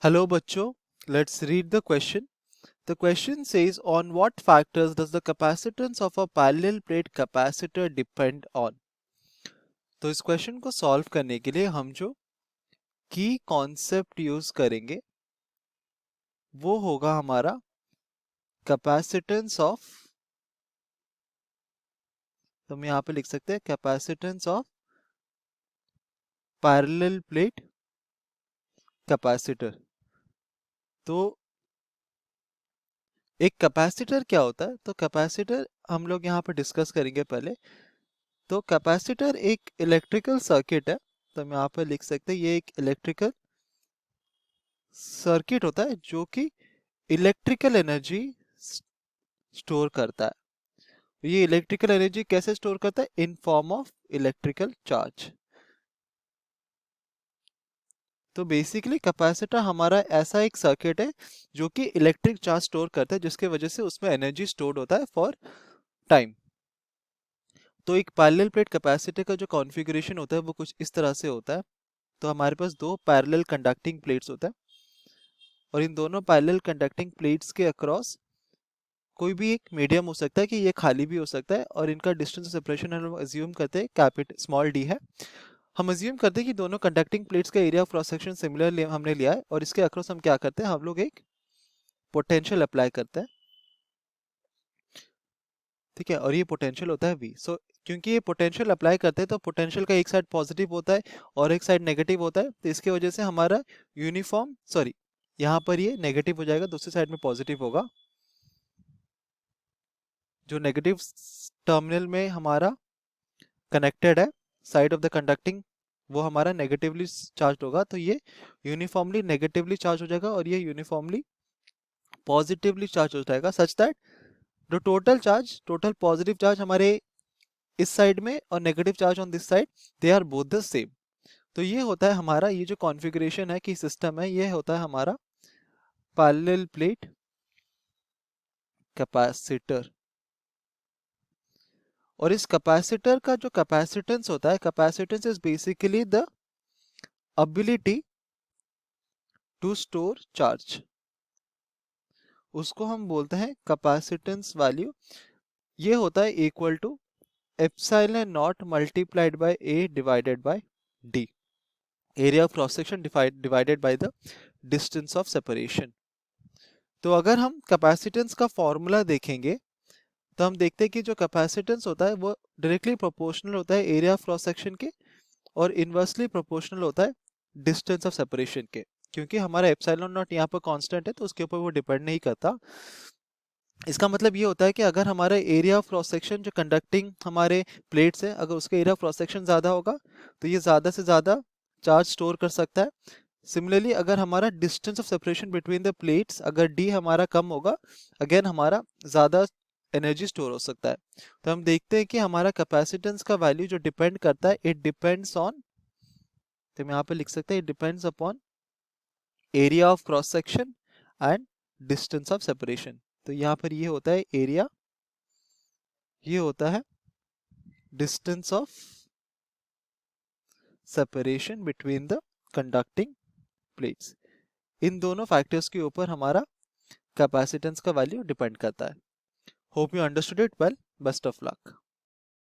Hello बच्चों, let's read the question. The question says on what factors does the capacitance of a parallel plate capacitor depend on? तो इस question को solve करने के लिए हम जो की कॉन्सेप्ट यूज करेंगे वो होगा हमारा कैपेसिटेंस ऑफ, तो हम यहाँ पे लिख सकते हैं capacitance of parallel plate capacitor. तो एक कैपेसिटर क्या होता है? तो कैपेसिटर हम लोग यहाँ पे डिस्कस करेंगे पहले। तो कैपेसिटर एक इलेक्ट्रिकल सर्किट है, तो हम यहाँ पे लिख सकते हैं ये एक इलेक्ट्रिकल सर्किट होता है जो कि इलेक्ट्रिकल एनर्जी स्टोर करता है। ये इलेक्ट्रिकल एनर्जी कैसे स्टोर करता है? In form of electrical charge. तो बेसिकली कैपेसिटर हमारा ऐसा एक सर्किट है जो कि इलेक्ट्रिक चार्ज स्टोर करता है, जिसके वजह से उसमें एनर्जी स्टोर्ड होता है फॉर टाइम। तो एक पैरेलल प्लेट कैपेसिटर का जो कॉन्फ़िगरेशन होता है वो कुछ इस तरह से होता है। तो हमारे पास दो पैरेलल कंडक्टिंग प्लेट्स होता है और इन दोनों पैरेलल कंडक्टिंग प्लेट्स के अक्रॉस कोई भी एक मीडियम हो सकता है कि ये खाली भी हो सकता है, और इनका डिस्टेंस ऑफ सेपरेशन हम अज्यूम करते हैं कैपिटल स्मॉल डी है। हम अज्यूम करते हैं कि दोनों कंडक्टिंग प्लेट्स का area of cross section similar हमने लिया है, और इसके अक्रॉस हम क्या करते हैं? हम लोग एक पोटेंशियल अप्लाई करते हैं, ठीक है, और ये पोटेंशियल होता है V। सो क्योंकि ये पोटेंशियल अप्लाई करते हैं तो पोटेंशियल का एक साइड पॉजिटिव होता है और एक साइड नेगेटिव होता है, तो इसके वजह से हमारा यूनिफॉर्म यहाँ पर ये नेगेटिव हो जाएगा, दूसरी साइड में पॉजिटिव होगा। जो नेगेटिव टर्मिनल में हमारा कनेक्टेड है साइड ऑफ द कंडक्टिंग, वो हमारा नेगेटिवली चार्ज होगा, तो ये यूनिफॉर्मली नेगेटिवली चार्ज हो जाएगा और ये यूनिफॉर्मली पॉजिटिवली चार्ज हो जाएगा, such that the total positive charge हमारे इस साइड में और negative charge on this side, they are both the same. तो ये होता है हमारा, ये जो कॉन्फ़िगरेशन है कि सिस्टम है, ये होता है हमारा पैरेलल प्लेट कैपेसिटर। और इस कैपेसिटर का जो कैपेसिटेंस होता है, capacitance is basically the ability to store charge, उसको हम बोलते हैं कैपेसिटेंस वैल्यू। ये होता है equal to epsilon naught multiplied by A divided by d, area of cross section divided by the distance of separation. तो अगर हम कैपेसिटेंस का फॉर्मूला देखेंगे तो हम देखते हैं कि जो कैपेसिटेंस होता है वो डायरेक्टली प्रोपोर्शनल होता है एरिया ऑफ क्रॉस सेक्शन के, और इनवर्सली प्रोपोर्शनल होता है डिस्टेंस ऑफ सेपरेशन के। क्योंकि हमारा एप्सिलॉन नॉट यहाँ पर कांस्टेंट है तो उसके ऊपर वो डिपेंड नहीं करता। इसका मतलब ये होता है कि अगर हमारा एरिया ऑफ क्रॉस सेक्शन जो कंडक्टिंग हमारे प्लेट्स है, अगर उसका एरिया ऑफ क्रॉस सेक्शन ज़्यादा होगा तो ये ज़्यादा से ज़्यादा चार्ज स्टोर कर सकता है। सिमिलरली अगर हमारा distance of separation between the plates, अगर डी हमारा कम होगा, अगेन हमारा ज़्यादा एनर्जी स्टोर हो सकता है। तो हम देखते हैं कि हमारा कैपेसिटेंस का वैल्यू जो डिपेंड करता है, इट डिपेंड्स ऑन, तो हम यहाँ पे लिख सकते हैं it depends upon area of cross section and distance of separation. तो यहाँ पर ये होता है एरिया, ये होता है distance of separation between the conducting plates. इन दोनों फैक्टर्स के ऊपर हमारा कैपेसिटेंस का वैल्यू डिपेंड करता है। Hope you understood it well, best of luck.